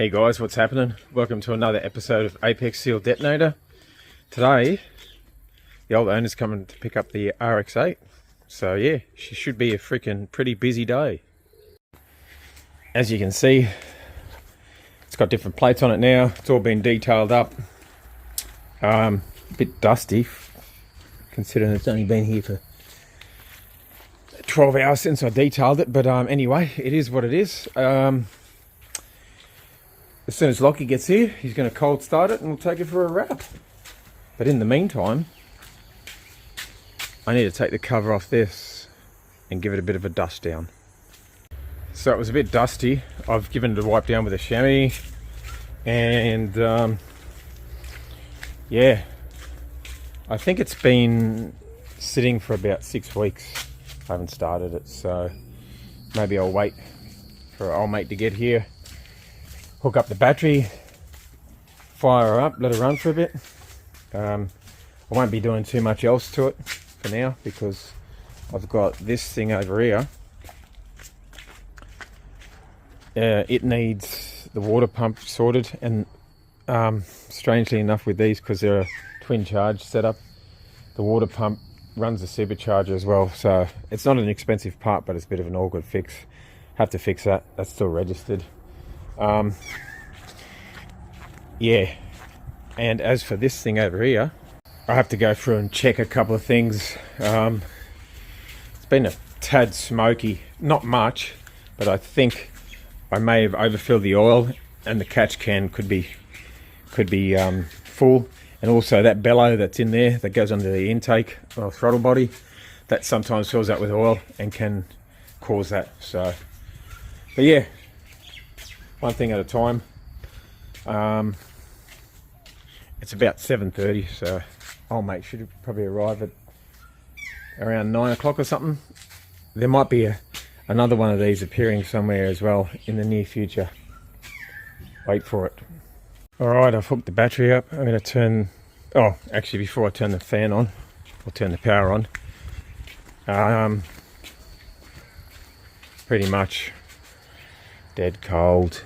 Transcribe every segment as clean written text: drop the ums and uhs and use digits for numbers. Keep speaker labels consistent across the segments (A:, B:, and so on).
A: Hey guys, what's happening? Welcome to another episode of Apexseal Detonator. Today, the old owner's coming to pick up the RX8. So yeah, she should be a freaking pretty busy day. As you can see, it's got different plates on it now. It's all been detailed up. A bit dusty, considering it's only been here for 12 hours since I detailed it. But anyway, it is what it is. As soon as Lockie gets here, he's going to cold start it and we'll take it for a wrap. But in the meantime, I need to take the cover off this and give it a bit of a dust down. So it was a bit dusty. I've given it a wipe down with a chamois. And yeah, I think it's been sitting for about 6 weeks. I haven't started it, so maybe I'll wait for old mate to get here. Hook up the battery, fire her up, let her run for a bit. I won't be doing too much else to it for now because I've got this thing over here. It needs the water pump sorted, and strangely enough with these, because they're a twin charge setup, the water pump runs the supercharger as well. So it's not an expensive part, but it's a bit of an awkward fix. Have to fix that. That's still registered. Yeah, and as for this thing over here, I have to go through and check a couple of things. It's been a tad smoky, not much, but I think I may have overfilled the oil, and the catch can could be full, and also that bellow that's in there that goes under the intake or throttle body, that sometimes fills up with oil and can cause that. So, but yeah, one thing at a time. It's about 7:30, so old mate should probably arrive at around 9 o'clock or something. There might be another one of these appearing somewhere as well in the near future. Wait for it. Alright, I've hooked the battery up. I'm going to turn... Oh, actually before I turn the fan on, or turn the power on, pretty much dead cold.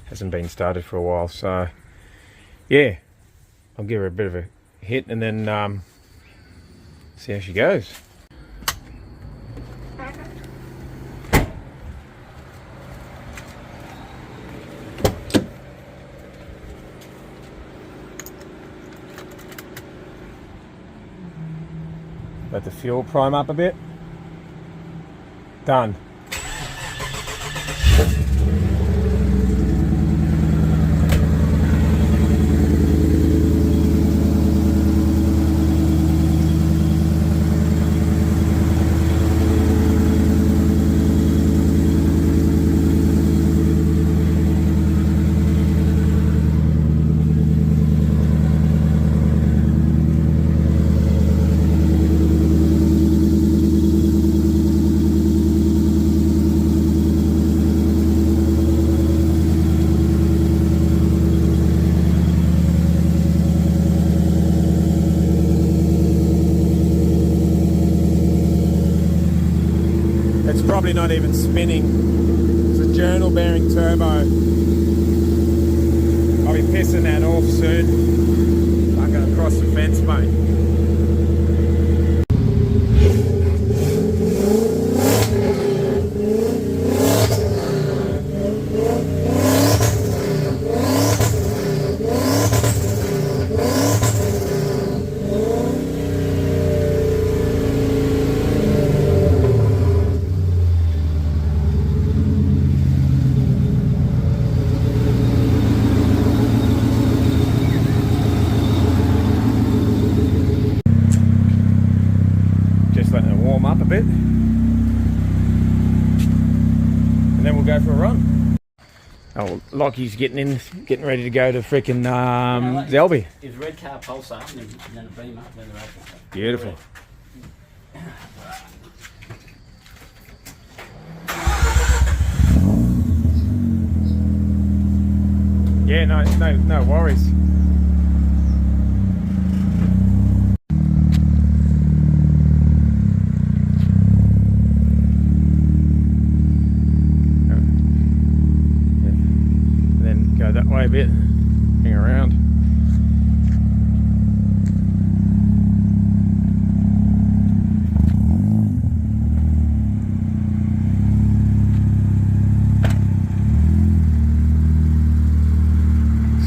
A: Hasn't been started for a while, so yeah, I'll give her a bit of a hit and then see how she goes. Let the fuel prime up a bit. Done. It's probably not even spinning. It's a journal bearing turbo. I'll be pissing that off soon. I'm going to cross the fence, mate. Up a bit, and then we'll go for a run. Oh, Lockie's getting ready to go to freaking Zelby.
B: It's red car pulsar and then a beam up when they're open.
A: Beautiful. Yeah, no worries. bit. Hang around.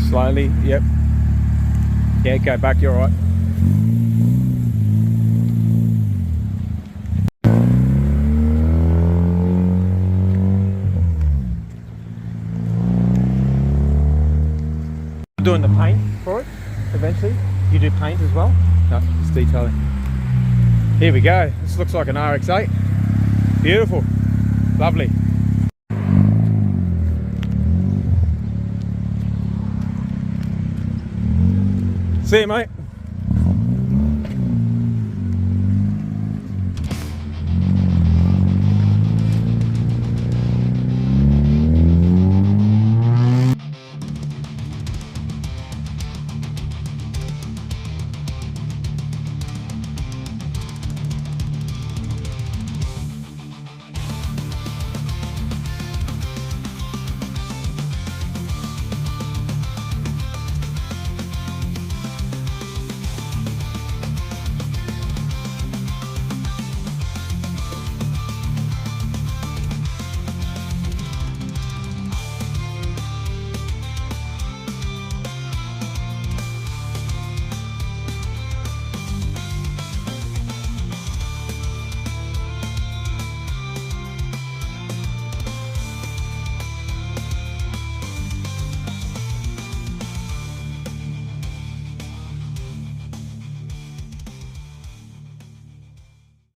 A: Slowly, yep. Yeah, go back, you're right. Doing the paint for it eventually. You do paint as well? No, just detailing. Here we go. This looks like an RX8. Beautiful. Lovely. See you, mate.